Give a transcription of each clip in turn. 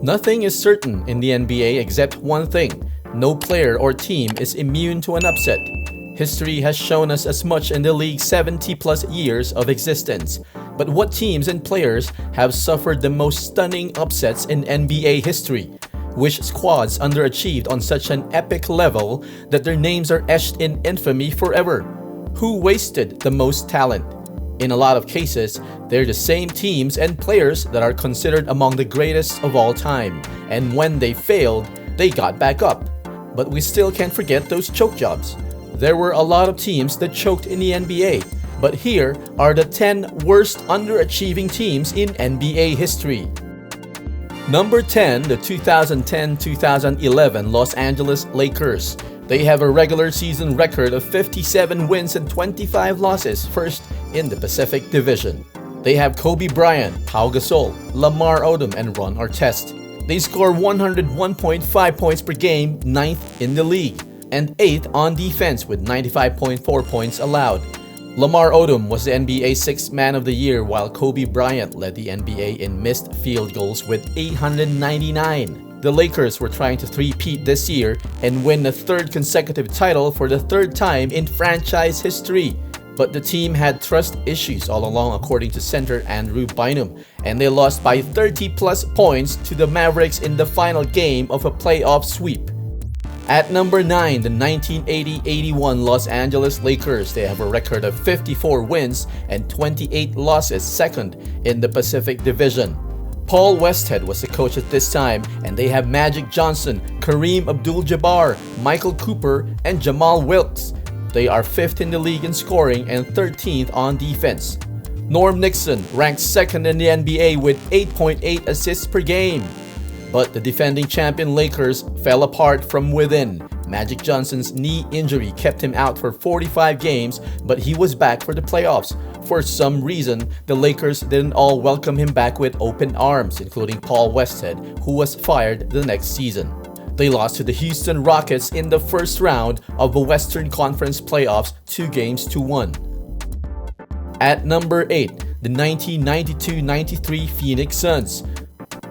Nothing is certain in the NBA except one thing: no player or team is immune to an upset. History has shown us as much in the league's 70-plus years of existence. But what teams and players have suffered the most stunning upsets in NBA history? Which squads underachieved on such an epic level that their names are etched in infamy forever? Who wasted the most talent? In a lot of cases, they're the same teams and players that are considered among the greatest of all time. And when they failed, they got back up. But we still can't forget those choke jobs. There were a lot of teams that choked in the NBA, but here are the 10 worst underachieving teams in NBA history. Number 10, the 2010-2011 Los Angeles Lakers. They have a regular season record of 57 wins and 25 losses, first in the Pacific Division. They have Kobe Bryant, Pau Gasol, Lamar Odom, and Ron Artest. They score 101.5 points per game, 9th in the league, and 8th on defense with 95.4 points allowed. Lamar Odom was the NBA's 6th Man of the Year, while Kobe Bryant led the NBA in missed field goals with 899. The Lakers were trying to three-peat this year and win a third consecutive title for the third time in franchise history. But the team had trust issues all along, according to center Andrew Bynum, and they lost by 30-plus points to the Mavericks in the final game of a playoff sweep. At number 9, the 1980-81 Los Angeles Lakers. They have a record of 54 wins and 28 losses, second in the Pacific Division. Paul Westhead was the coach at this time, and they have Magic Johnson, Kareem Abdul-Jabbar, Michael Cooper, and Jamal Wilkes. They are 5th in the league in scoring and 13th on defense. Norm Nixon ranked 2nd in the NBA with 8.8 assists per game. But the defending champion Lakers fell apart from within. Magic Johnson's knee injury kept him out for 45 games, but he was back for the playoffs. For some reason, the Lakers didn't all welcome him back with open arms, including Paul Westhead, who was fired the next season. They lost to the Houston Rockets in the first round of the Western Conference playoffs 2-1. At number 8, the 1992-93 Phoenix Suns.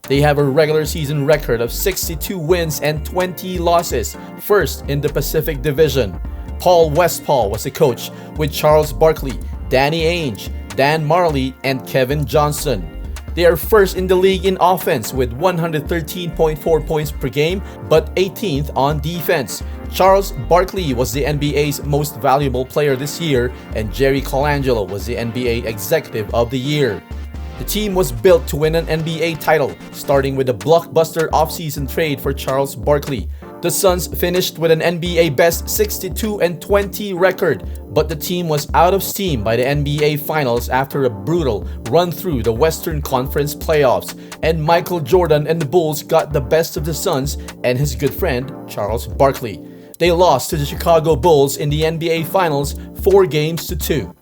They have a regular season record of 62 wins and 20 losses, first in the Pacific Division. Paul Westphal was the coach, with Charles Barkley, Danny Ainge, Dan Marley, and Kevin Johnson. They are first in the league in offense with 113.4 points per game, but 18th on defense. Charles Barkley was the NBA's most valuable player this year, and Jerry Colangelo was the NBA Executive of the Year. The team was built to win an NBA title, starting with a blockbuster offseason trade for Charles Barkley. The Suns finished with an NBA best 62-20 record, but the team was out of steam by the NBA Finals after a brutal run through the Western Conference playoffs, and Michael Jordan and the Bulls got the best of the Suns and his good friend Charles Barkley. They lost to the Chicago Bulls in the NBA Finals 4-2.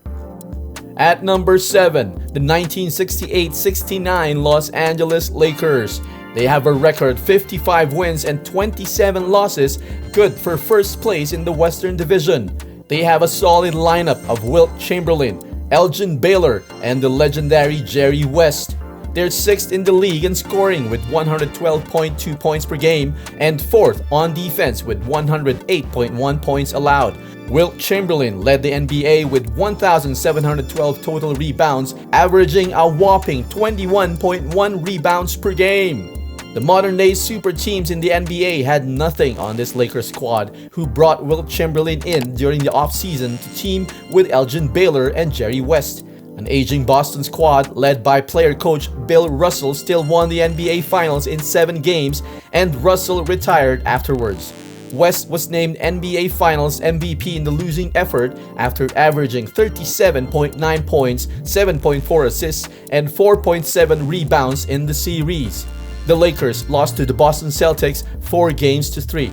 At number 7, the 1968-69 Los Angeles Lakers. They have a record 55 wins and 27 losses, good for first place in the Western Division. They have a solid lineup of Wilt Chamberlain, Elgin Baylor, and the legendary Jerry West. They're 6th in the league in scoring with 112.2 points per game and 4th on defense with 108.1 points allowed. Wilt Chamberlain led the NBA with 1,712 total rebounds, averaging a whopping 21.1 rebounds per game. The modern-day super teams in the NBA had nothing on this Lakers squad, who brought Wilt Chamberlain in during the offseason to team with Elgin Baylor and Jerry West. An aging Boston squad led by player-coach Bill Russell still won the NBA Finals in 7 games, and Russell retired afterwards. West was named NBA Finals MVP in the losing effort after averaging 37.9 points, 7.4 assists, and 4.7 rebounds in the series. The Lakers lost to the Boston Celtics 4-3.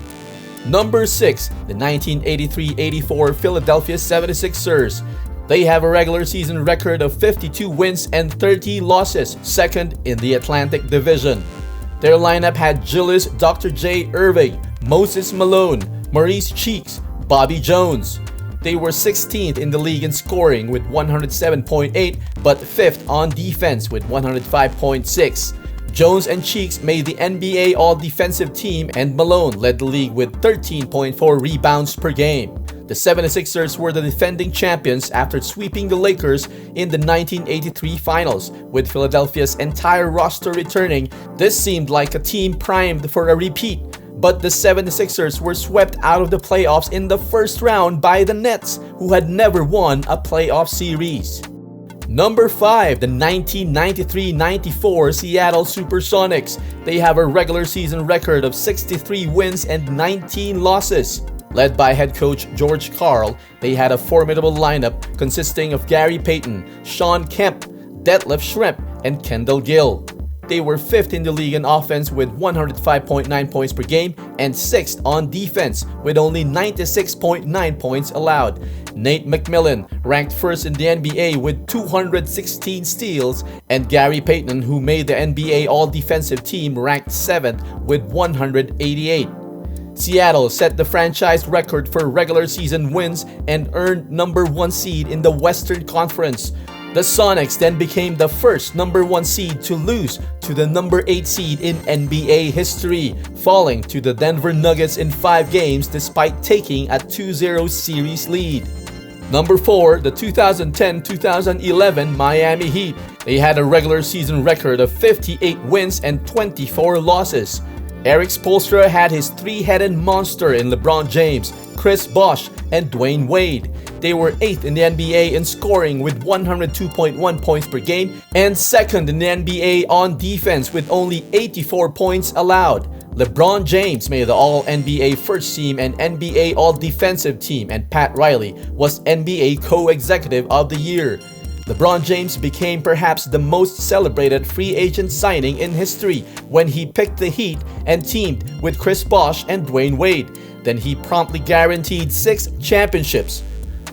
Number 6, the 1983-84 Philadelphia 76ers. They have a regular season record of 52 wins and 30 losses, second in the Atlantic Division. Their lineup had Julius Dr. J. Irving, Moses Malone, Maurice Cheeks, Bobby Jones. They were 16th in the league in scoring with 107.8, but 5th on defense with 105.6. Jones and Cheeks made the NBA All-Defensive Team, and Malone led the league with 13.4 rebounds per game. The 76ers were the defending champions after sweeping the Lakers in the 1983 finals. With Philadelphia's entire roster returning, this seemed like a team primed for a repeat. But the 76ers were swept out of the playoffs in the first round by the Nets, who had never won a playoff series. Number 5, the 1993-94 Seattle Supersonics. They have a regular season record of 63 wins and 19 losses. Led by head coach George Karl, they had a formidable lineup consisting of Gary Payton, Sean Kemp, Detlef Schrempf, and Kendall Gill. They were 5th in the league in offense with 105.9 points per game and 6th on defense with only 96.9 points allowed. Nate McMillan ranked 1st in the NBA with 216 steals, and Gary Payton, who made the NBA All-Defensive Team, ranked 7th with 188. Seattle set the franchise record for regular season wins and earned number 1 seed in the Western Conference. The Sonics then became the first number 1 seed to lose to the number 8 seed in NBA history, falling to the Denver Nuggets in 5 games despite taking a 2-0 series lead. Number 4, the 2010-2011 Miami Heat. They had a regular season record of 58 wins and 24 losses. Eric Spoelstra had his three-headed monster in LeBron James, Chris Bosh, and Dwayne Wade. They were 8th in the NBA in scoring with 102.1 points per game and 2nd in the NBA on defense with only 84 points allowed. LeBron James made the All-NBA First Team and NBA All-Defensive Team, and Pat Riley was NBA Co-Executive of the Year. LeBron James became perhaps the most celebrated free agent signing in history when he picked the Heat and teamed with Chris Bosh and Dwayne Wade. Then he promptly guaranteed 6 championships.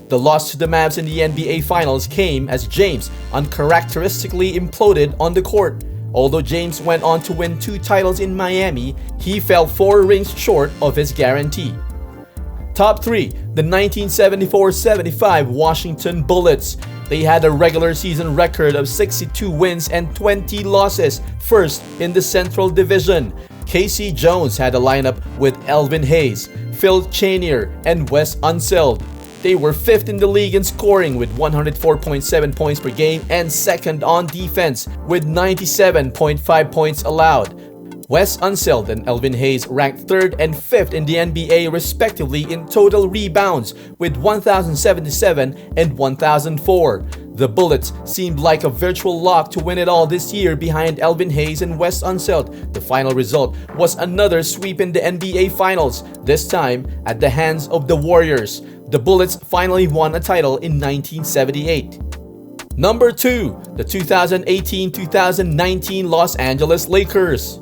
The loss to the Mavs in the NBA Finals came as James uncharacteristically imploded on the court. Although James went on to win 2 titles in Miami, he fell 4 rings short of his guarantee. Top 3, the 1974-75 Washington Bullets. They had a regular season record of 62 wins and 20 losses, first in the Central Division. Casey Jones had a lineup with Elvin Hayes, Phil Chenier, and Wes Unseld. They were 5th in the league in scoring with 104.7 points per game and 2nd on defense with 97.5 points allowed. Wes Unseld and Elvin Hayes ranked 3rd and 5th in the NBA respectively in total rebounds with 1,077 and 1,004. The Bullets seemed like a virtual lock to win it all this year behind Elvin Hayes and Wes Unseld. The final result was another sweep in the NBA Finals, this time at the hands of the Warriors. The Bullets finally won a title in 1978. Number 2, the 2018-2019 Los Angeles Lakers.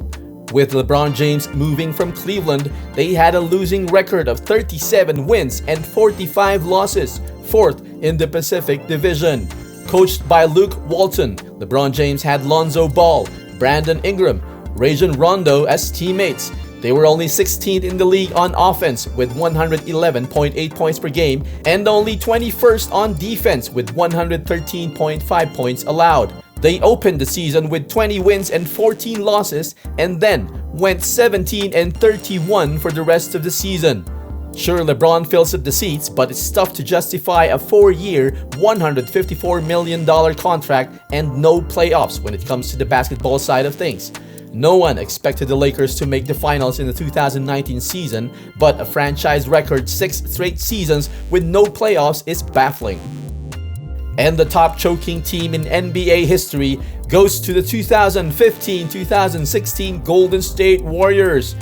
With LeBron James moving from Cleveland, they had a losing record of 37 wins and 45 losses, 4th in the Pacific Division. Coached by Luke Walton, LeBron James had Lonzo Ball, Brandon Ingram, Rajon Rondo as teammates. They were only 16th in the league on offense with 111.8 points per game and only 21st on defense with 113.5 points allowed. They opened the season with 20 wins and 14 losses and then went 17 and 31 for the rest of the season. Sure, LeBron fills up the seats, but it's tough to justify a 4-year, $154 million contract and no playoffs when it comes to the basketball side of things. No one expected the Lakers to make the finals in the 2019 season, but a franchise record 6 straight seasons with no playoffs is baffling. And the top choking team in NBA history goes to the 2015-2016 Golden State Warriors.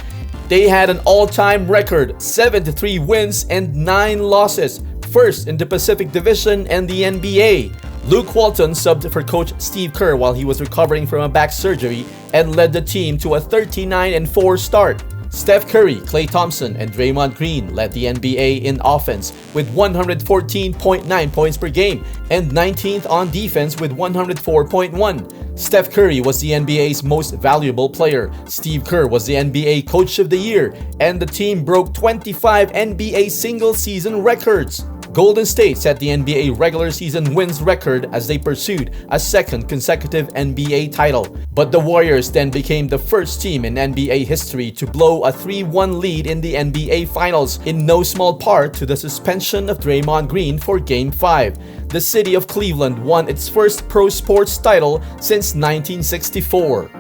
They had an all-time record 73 wins and 9 losses, first in the Pacific Division and the NBA. Luke Walton subbed for coach Steve Kerr while he was recovering from a back surgery and led the team to a 39-4 start. Steph Curry, Klay Thompson, and Draymond Green led the NBA in offense with 114.9 points per game and 19th on defense with 104.1. Steph Curry was the NBA's most valuable player. Steve Kerr was the NBA Coach of the Year, and the team broke 25 NBA single-season records. Golden State set the NBA regular season wins record as they pursued a second consecutive NBA title. But the Warriors then became the first team in NBA history to blow a 3-1 lead in the NBA Finals, in no small part to the suspension of Draymond Green for Game 5. The city of Cleveland won its first pro sports title since 1964.